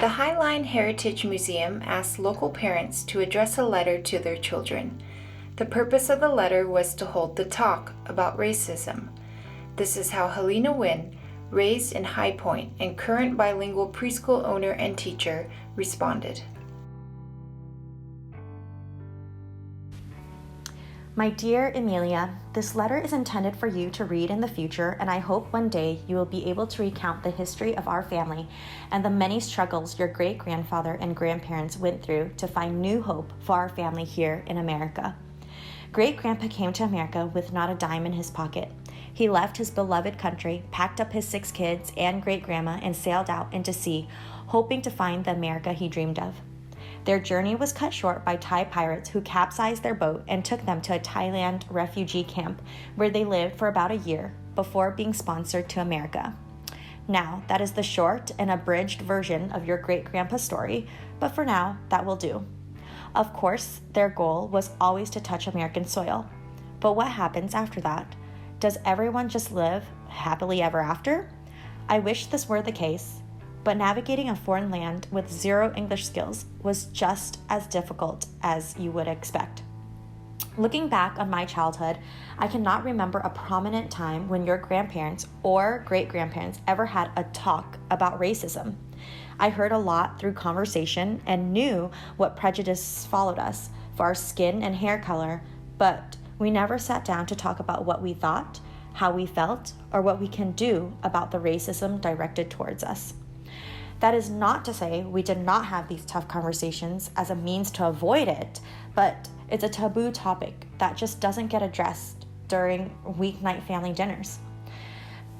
The Highline Heritage Museum asked local parents to address a letter to their children. The purpose of the letter was to hold the talk about racism. This is how Helena Nguyen, raised in High Point and current bilingual preschool owner and teacher, responded. My dear Emilia, this letter is intended for you to read in the future, and I hope one day you will be able to recount the history of our family and the many struggles your great-grandfather and grandparents went through to find new hope for our family here in America. Great-grandpa came to America with not a dime in his pocket. He left his beloved country, packed up his 6 kids and great-grandma, and sailed out into sea, hoping to find the America he dreamed of. Their journey was cut short by Thai pirates who capsized their boat and took them to a Thailand refugee camp where they lived for about a year before being sponsored to America. Now, that is the short and abridged version of your great-grandpa's story, but for now, that will do. Of course, their goal was always to touch American soil. But what happens after that? Does everyone just live happily ever after? I wish this were the case. But navigating a foreign land with 0 English skills was just as difficult as you would expect. Looking back on my childhood, I cannot remember a prominent time when your grandparents or great-grandparents ever had a talk about racism. I heard a lot through conversation and knew what prejudice followed us for our skin and hair color, but we never sat down to talk about what we thought, how we felt, or what we can do about the racism directed towards us. That is not to say we did not have these tough conversations as a means to avoid it, but it's a taboo topic that just doesn't get addressed during weeknight family dinners.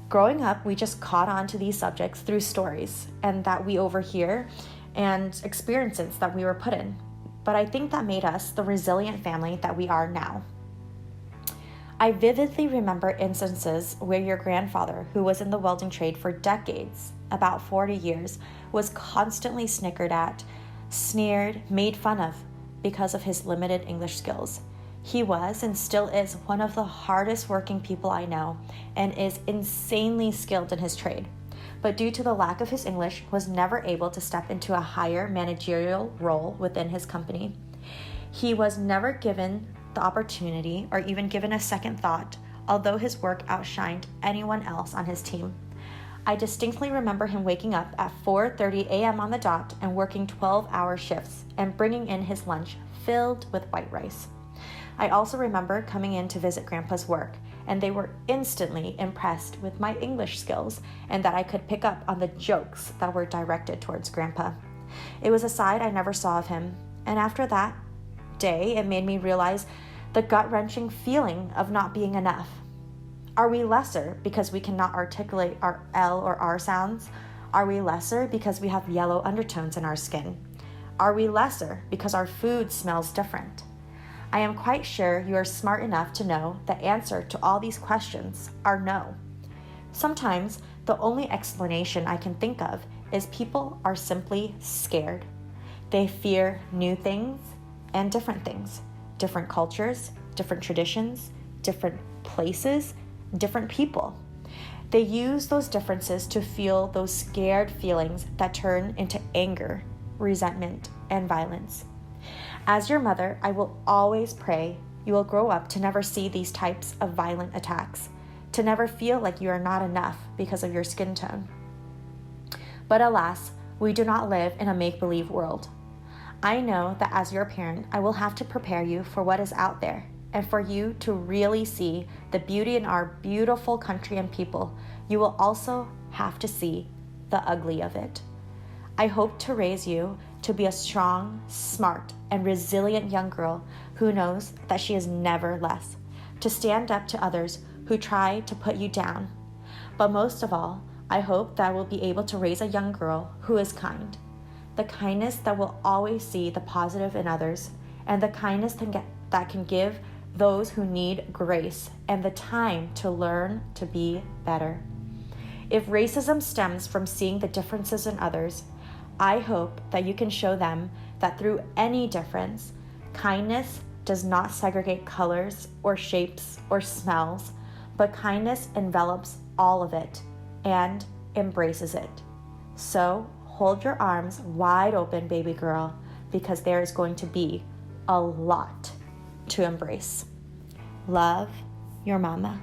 Growing up, we just caught on to these subjects through stories and that we overhear and experiences that we were put in. But I think that made us the resilient family that we are now. I vividly remember instances where your grandfather, who was in the welding trade for decades, about 40 years, was constantly snickered at, sneered, made fun of because of his limited English skills. He was and still is one of the hardest working people I know and is insanely skilled in his trade. But due to the lack of his English, was never able to step into a higher managerial role within his company. He was never given the opportunity or even given a second thought, although his work outshined anyone else on his team. I distinctly remember him waking up at 4:30 a.m. on the dot and working 12-hour shifts and bringing in his lunch filled with white rice. I also remember coming in to visit Grandpa's work, and they were instantly impressed with my English skills and that I could pick up on the jokes that were directed towards Grandpa. It was a side I never saw of him, and after that day, it made me realize the gut-wrenching feeling of not being enough. Are we lesser because we cannot articulate our L or R sounds? Are we lesser because we have yellow undertones in our skin? Are we lesser because our food smells different? I am quite sure you are smart enough to know the answer to all these questions are no. Sometimes the only explanation I can think of is people are simply scared. They fear new things and different things, different cultures, different traditions, different places, different people. They use those differences to feel those scared feelings that turn into anger, resentment, and violence. As your mother, I will always pray you will grow up to never see these types of violent attacks, to never feel like you are not enough because of your skin tone. But alas, we do not live in a make-believe world. I know that as your parent, I will have to prepare you for what is out there and for you to really see the beauty in our beautiful country and people. You will also have to see the ugly of it. I hope to raise you to be a strong, smart, and resilient young girl who knows that she is never less, to stand up to others who try to put you down. But most of all, I hope that I will be able to raise a young girl who is kind. The kindness that will always see the positive in others, and the kindness that can give those who need grace and the time to learn to be better. If racism stems from seeing the differences in others, I hope that you can show them that through any difference, kindness does not segregate colors or shapes or smells, but kindness envelops all of it and embraces it. So hold your arms wide open, baby girl, because there is going to be a lot to embrace. Love, your mama.